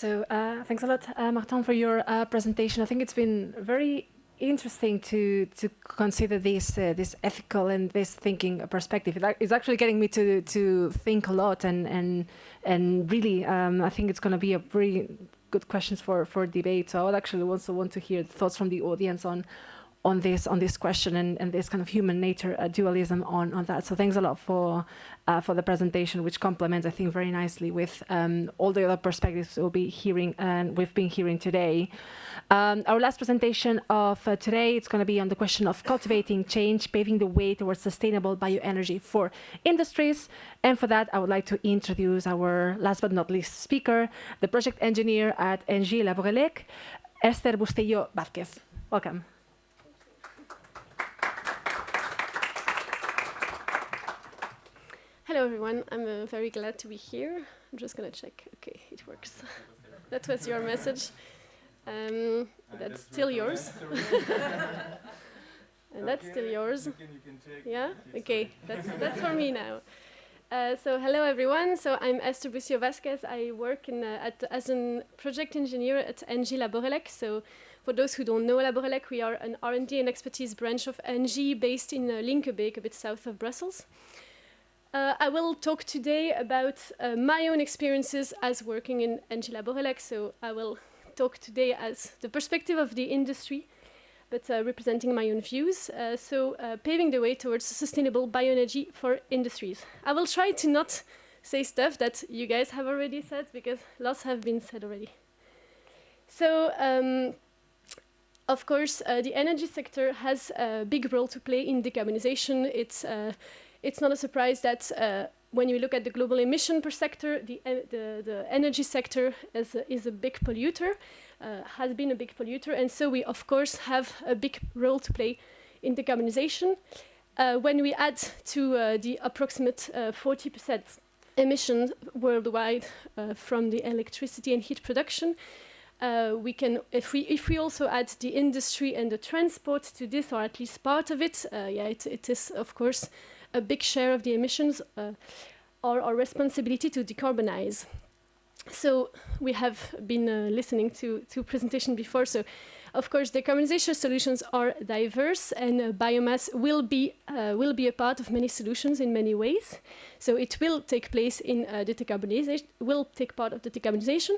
Thanks a lot, Martin, for your presentation. I think it's been very interesting to consider this ethical and this thinking perspective. It's actually getting me to think a lot, and really, I think it's going to be a very good questions for debate. So I would actually also want to hear thoughts from the audience on this question and this kind of human nature dualism on that. So thanks a lot for the presentation, which complements, I think, very nicely with all the other perspectives we'll be hearing and we've been hearing today. Our last presentation of today, it's going to be on the question of cultivating change, paving the way towards sustainable bioenergy for industries. And for that, I would like to introduce our last but not least speaker, the project engineer at ENGIE Laborelec, Esther Bustillo Vazquez. Welcome. Hello everyone, I'm very glad to be here. I'm just gonna check, okay, it works. That was your message. That's still yours. And that's still yours. Yeah, okay, that's for me now. So hello everyone, so I'm Esther Bustillo Vazquez. I work as a project engineer at ENGIE Laborelec. So for those who don't know Laborelec, we are an R&D and expertise branch of ENGIE based in Linkebeek, a bit south of Brussels. I will talk today about my own experiences as working in ENGIE Laborelec. So I will talk today as the perspective of the industry, but representing my own views. Paving the way towards sustainable bioenergy for industries. I will try to not say stuff that you guys have already said, because lots have been said already. So, of course, the energy sector has a big role to play in decarbonization. It's not a surprise that when you look at the global emission per sector, the energy sector is a big polluter, has been a big polluter, and so we of course have a big role to play in decarbonization. When we add to the approximate 40% emissions worldwide from the electricity and heat production, we can, if we also add the industry and the transport to this, or at least part of it, it is of course a big share of the emissions or our responsibility to decarbonize. So we have been listening to presentation before. So of course, decarbonization solutions are diverse, and biomass will be a part of many solutions in many ways. So it will take place in the decarbonization, will take part of the decarbonization.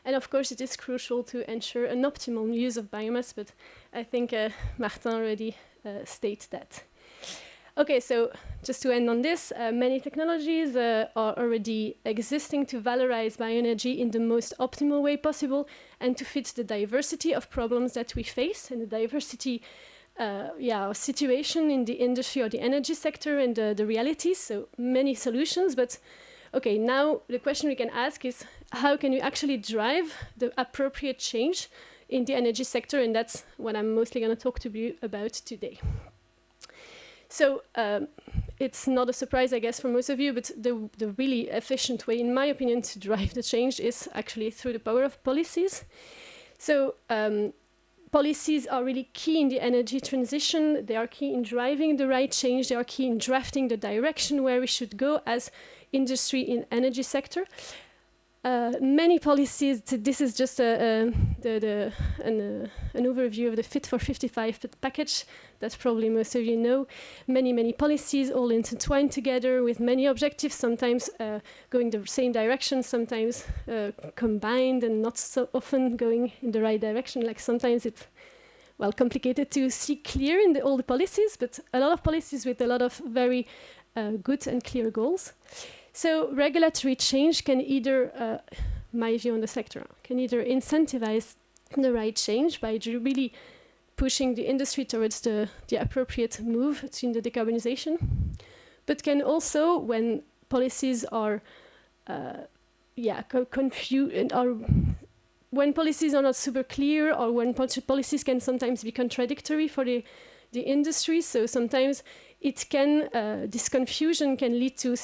And of course, it is crucial to ensure an optimal use of biomass, but I think Martin already stated that. Okay, so just to end on this, many technologies are already existing to valorize bioenergy in the most optimal way possible and to fit the diversity of problems that we face and the diversity of situation in the industry or the energy sector and the realities. So many solutions, but okay, now the question we can ask is how can we actually drive the appropriate change in the energy sector? And that's what I'm mostly going to talk to you about today. So it's not a surprise, I guess, for most of you, but the really efficient way, in my opinion, to drive the change is actually through the power of policies. So policies are really key in the energy transition. They are key in driving the right change. They are key in drafting the direction where we should go as industry in energy sector. Many policies, this is just an overview of the Fit for 55 package that probably most of you know. Many policies all intertwined together with many objectives, sometimes going the same direction, sometimes combined and not so often going in the right direction. Like sometimes it's, well, complicated to see clear in all the policies, but a lot of policies with a lot of very good and clear goals. So regulatory change can either, my view on the sector, can either incentivize the right change by really pushing the industry towards the appropriate move in the decarbonization, but can also, when policies are confused, or when policies are not super clear, or when policies can sometimes be contradictory for the industry. So sometimes it can, this confusion can lead to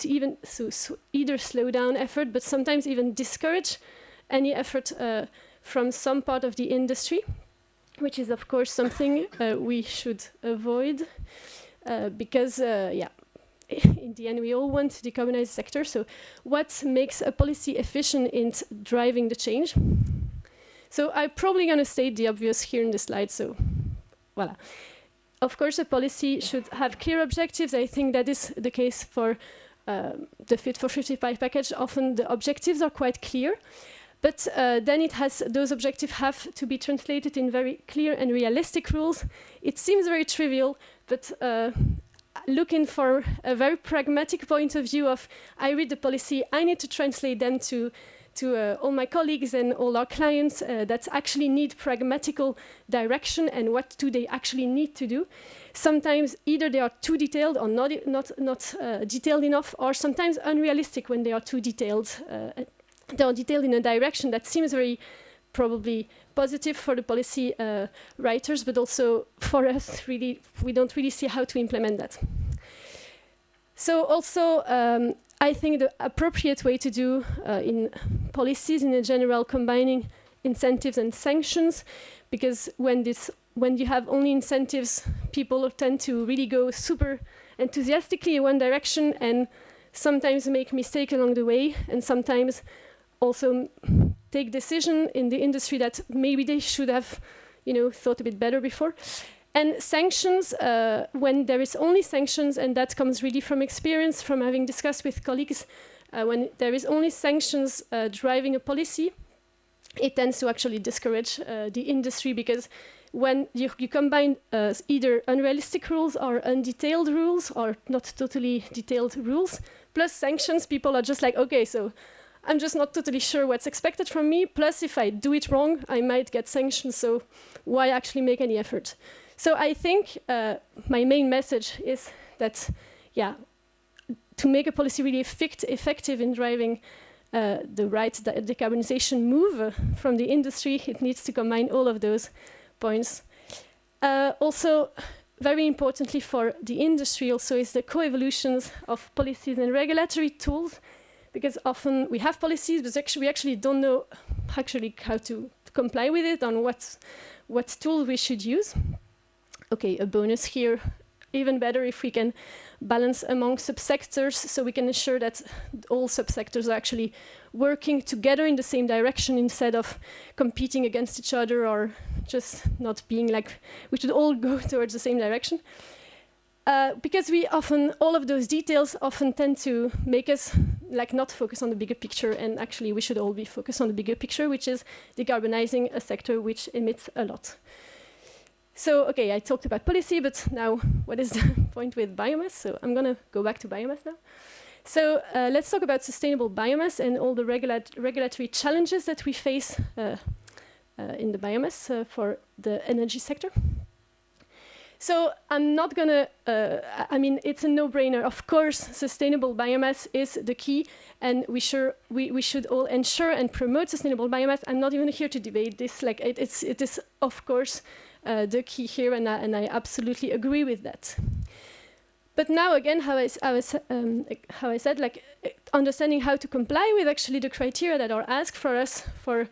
either slow down effort, but sometimes even discourage any effort from some part of the industry, which is of course something we should avoid because in the end, we all want to decarbonize the sector. So what makes a policy efficient in driving the change? So I'm probably going to state the obvious here in the slide. So voila. Of course, a policy should have clear objectives. I think that is the case for the Fit for 55 package. Often the objectives are quite clear. But then those objectives have to be translated in very clear and realistic rules. It seems very trivial, but looking for a very pragmatic point of view of, I read the policy, I need to translate them to all my colleagues and all our clients that actually need pragmatical direction and what do they actually need to do. Sometimes either they are too detailed or not detailed enough, or sometimes unrealistic when they are too detailed. They are detailed in a direction that seems very probably positive for the policy writers, but also for us, really, we don't really see how to implement that. So also, I think the appropriate way to do in policies in general, combining incentives and sanctions, because when you have only incentives, people tend to really go super enthusiastically in one direction and sometimes make mistakes along the way, and sometimes also take decision in the industry that maybe they should have, thought a bit better before. And sanctions, when there is only sanctions, and that comes really from experience, from having discussed with colleagues, when there is only sanctions driving a policy, it tends to actually discourage the industry, because when you combine either unrealistic rules or undetailed rules or not totally detailed rules, plus sanctions, people are just like, okay, so I'm just not totally sure what's expected from me. Plus, if I do it wrong, I might get sanctions. So why actually make any effort? So I think my main message is that, to make a policy really effective in driving the right decarbonization move from the industry, it needs to combine all of those points. Also, very importantly for the industry also is the co-evolutions of policies and regulatory tools, because often we have policies, but we actually don't know how to comply with it, on what tool we should use. Okay, a bonus here, even better if we can balance among subsectors, so we can ensure that all subsectors are actually working together in the same direction instead of competing against each other, or just not being like, we should all go towards the same direction. Because all of those details often tend to make us not focus on the bigger picture, and actually we should all be focused on the bigger picture, which is decarbonizing a sector which emits a lot. So, okay, I talked about policy, but now what is the point with biomass? So I'm gonna go back to biomass now. So let's talk about sustainable biomass and all the regulatory challenges that we face in the biomass for the energy sector. So I'm not gonna, it's a no-brainer. Of course, sustainable biomass is the key, and we should all ensure and promote sustainable biomass. I'm not even here to debate this. It is of course the key here, and I absolutely agree with that. But now again, how I said, understanding how to comply with actually the criteria that are asked for us for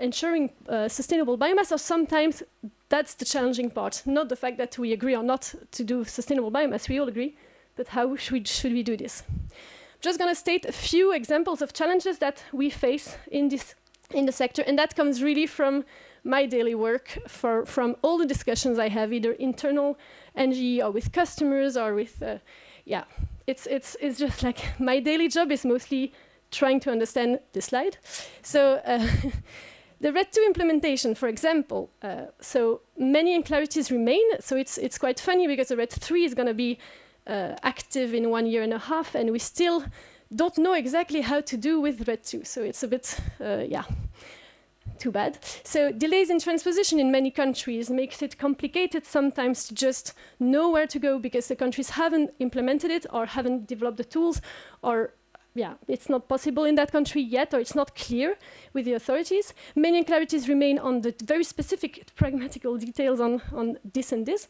ensuring sustainable biomass, or sometimes that's the challenging part, not the fact that we agree or not to do sustainable biomass, we all agree, but how should we do this? I'm just going to state a few examples of challenges that we face in the sector, and that comes really from my daily work, from all the discussions I have, either internal ENGIE or with customers or with, it's just like my daily job is mostly trying to understand this slide. So the REDII implementation, for example, so many unclarities remain. So it's quite funny because the REDII is going to be active in 1.5 years, and we still don't know exactly how to do with REDII. So it's a bit, too bad. So delays in transposition in many countries makes it complicated sometimes to just know where to go, because the countries haven't implemented it or haven't developed the tools, or it's not possible in that country yet, or it's not clear with the authorities. Many unclarities remain on the very specific pragmatical details on this and this.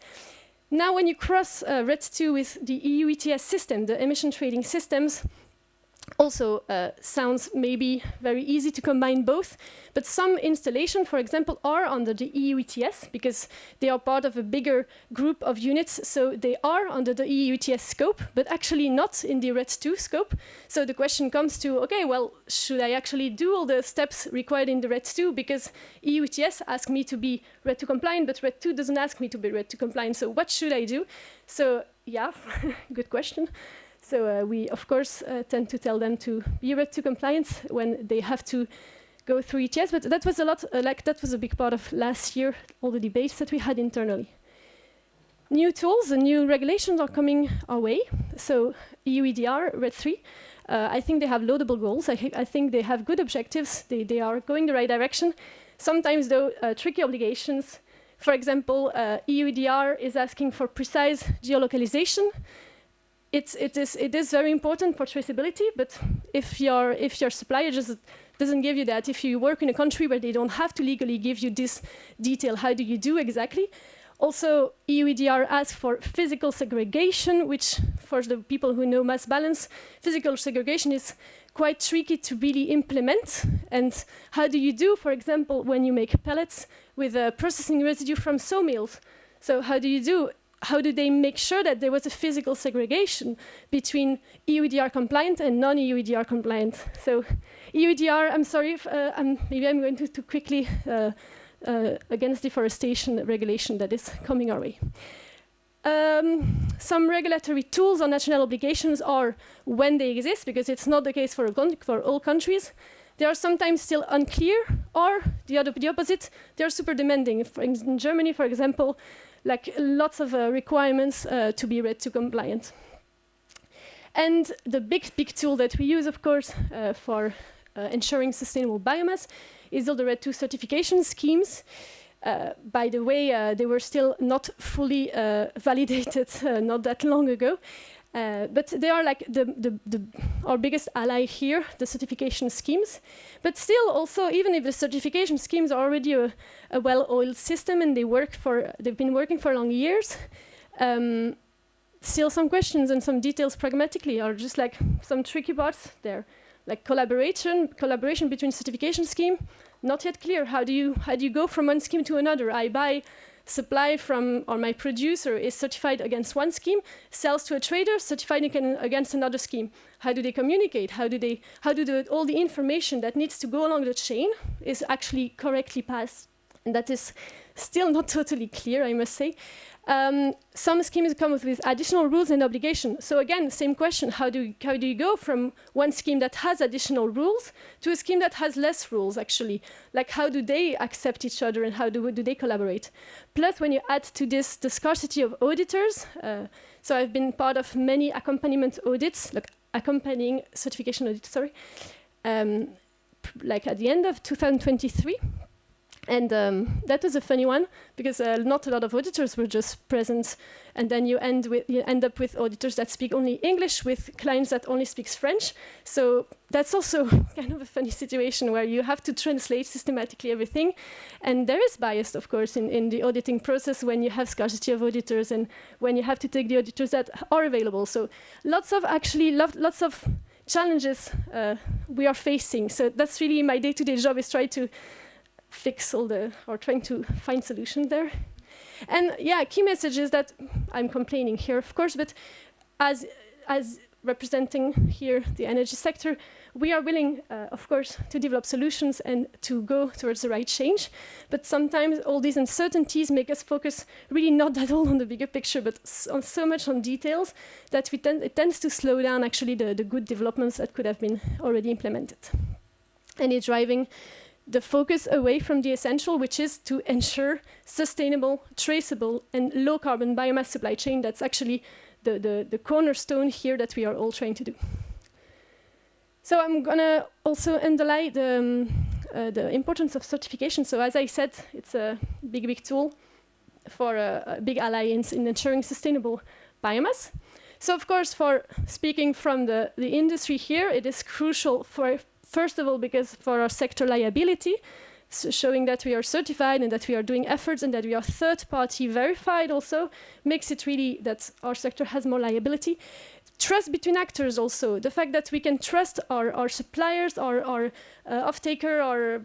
Now, when you cross REDII with the EU ETS system, the emission trading systems, Also, sounds maybe very easy to combine both, but some installations, for example, are under the EU ETS because they are part of a bigger group of units, so they are under the EU ETS scope, but actually not in the RED II scope. So the question comes to, okay, well, should I actually do all the steps required in the RED II? Because EU ETS asks me to be RED II compliant, but RED II doesn't ask me to be RED II compliant, so what should I do? So, yeah, good question. So we, of course, tend to tell them to be RED II compliant when they have to go through ETS. But that was a lot, that was a big part of last year, all the debates that we had internally. New tools and new regulations are coming our way. So EU EDR, RED III, I think they have laudable goals. I think they have good objectives. They are going the right direction. Sometimes, though, tricky obligations. For example, EU EDR is asking for precise geolocalization. It is very important for traceability, but if your supplier just doesn't give you that, if you work in a country where they don't have to legally give you this detail, how do you do exactly? Also, EU EDR asks for physical segregation, which for the people who know mass balance, physical segregation is quite tricky to really implement. And how do you do, for example, when you make pellets with processing residue from sawmills? So how do they make sure that there was a physical segregation between EU EDR compliant and non-EU EDR compliant? So EU EDR, I'm sorry, maybe I'm going to quickly against deforestation regulation that is coming our way. Some regulatory tools on national obligations are when they exist, because it's not the case for all countries. They are sometimes still unclear, or the opposite, they are super demanding. In Germany, for example, like lots of requirements to be RED II compliant. And the big tool that we use, of course, for ensuring sustainable biomass is all the RED II certification schemes. By the way, they were still not fully validated not that long ago. But they are like our biggest ally here, the certification schemes. But still, also, even if the certification schemes are already a well-oiled system and they've been working for long years, still some questions and some details pragmatically are just like some tricky parts there, like collaboration between certification scheme, not yet clear. How do you go from one scheme to another? I buy supply from, or my producer is certified against one scheme, sells to a trader, certified against another scheme. How do they communicate? How do all the information that needs to go along the chain is actually correctly passed? And that is still not totally clear, I must say. Some schemes come with additional rules and obligations. So again, same question, how do you go from one scheme that has additional rules to a scheme that has less rules, actually? Like, how do they accept each other and how do they collaborate? Plus, when you add to this the scarcity of auditors, so I've been part of many accompaniment audits, like accompanying certification audits, sorry, like at the end of 2023. And that was a funny one, because not a lot of auditors were just present, and then you end up with auditors that speak only English, with clients that only speak French. So that's also kind of a funny situation where you have to translate systematically everything. And there is bias, of course, in the auditing process when you have scarcity of auditors and when you have to take the auditors that are available. So lots of challenges we are facing. So that's really my day-to-day job, is try to fix or trying to find solutions there. And yeah, key message is that I'm complaining here, of course, but as representing here the energy sector, we are willing, of course, to develop solutions and to go towards the right change. But sometimes all these uncertainties make us focus really not at all on the bigger picture, but on so much on details that it tends to slow down actually the good developments that could have been already implemented. And it's driving the focus away from the essential, which is to ensure sustainable, traceable, and low-carbon biomass supply chain. That's actually the cornerstone here that we are all trying to do. So I'm going to also underline the importance of certification. So as I said, it's a big tool for a big alliance in ensuring sustainable biomass. So of course, for speaking from the industry here, it is crucial for, first of all, because for our sector liability. showing that we are certified and that we are doing efforts and that we are third-party verified also makes it really that our sector has more liability. Trust between actors also. The fact that we can trust our suppliers, our off-taker, our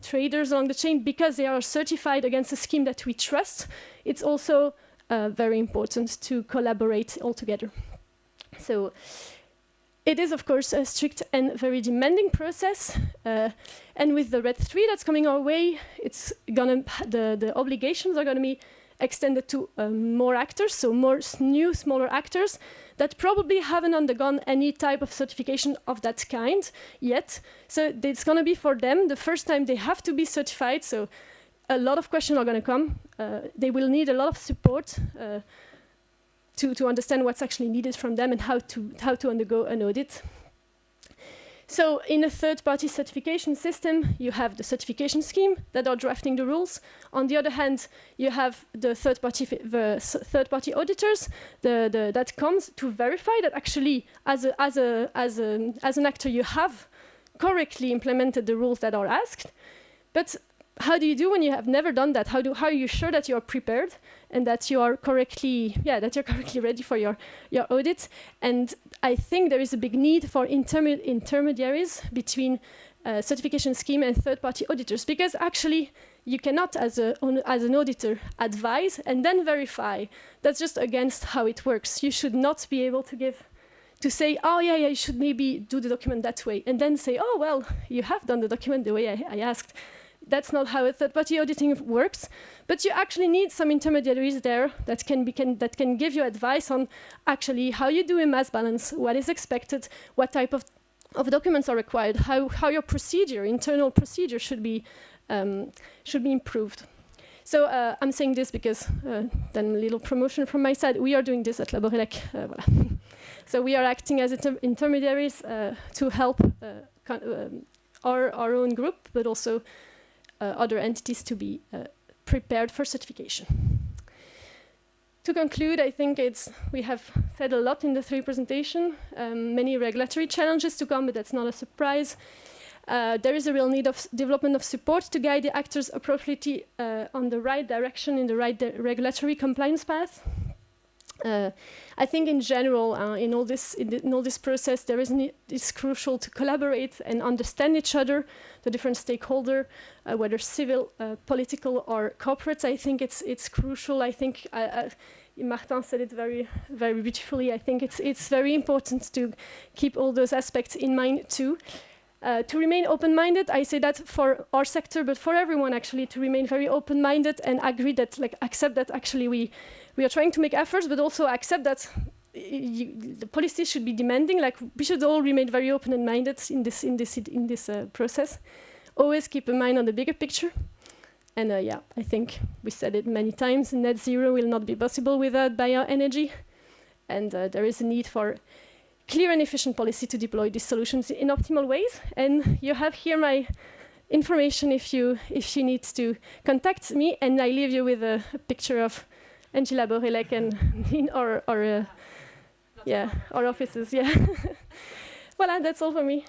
traders along the chain because they are certified against a scheme that we trust. It's also very important to collaborate all together. So it is, of course, a strict and very demanding process. And with the RED III that's coming our way, it's gonna the obligations are gonna be extended to more actors, so more new, smaller actors that probably haven't undergone any type of certification of that kind yet. So it's going to be for them the first time they have to be certified. So a lot of questions are going to come. They will need a lot of support to understand what's actually needed from them and how to undergo an audit. So in a third-party certification system, you have the certification scheme that are drafting the rules. On the other hand, you have the third-party auditors that comes to verify that actually, as an actor, you have correctly implemented the rules that are asked. But how do you do when you have never done that? How are you sure that you are prepared and that you are correctly ready for your audit? And I think there is a big need for intermediaries between certification scheme and third-party auditors, because actually you cannot, as an auditor, advise and then verify. That's just against how it works. You should not be able to say, oh yeah, you should maybe do the document that way, and then say, oh well, you have done the document the way I asked. That's not how a third-party auditing works, but you actually need some intermediaries there that can give you advice on actually how you do a mass balance, what is expected, what type of documents are required, how your internal procedure should be improved. So I'm saying this because then a little promotion from my side. We are doing this at Laborelec. Voilà. So we are acting as intermediaries to help our own group, but also other entities to be prepared for certification. To conclude, I think we have said a lot in the three presentations, many regulatory challenges to come, but that's not a surprise. There is a real need of development of support to guide the actors appropriately on the right direction, in the right regulatory compliance path. I think in general, in all this process, it's crucial to collaborate and understand each other, the different stakeholders, whether civil, political, or corporate. I think it's crucial. I think Martin said it very, very beautifully. I think it's very important to keep all those aspects in mind too. To remain open-minded, I say that for our sector, but for everyone actually, to remain very open-minded and agree that, accept that actually we are trying to make efforts, but also accept that the policy should be demanding. We should all remain very open and minded in this process. Always keep in mind on the bigger picture. And I think we said it many times. Net zero will not be possible without bioenergy, and there is a need for clear and efficient policy to deploy these solutions in optimal ways. And you have here my information if you need to contact me. And I leave you with a picture of ENGIE Laborelec and in our offices. Yeah. Voilà, that's all for me.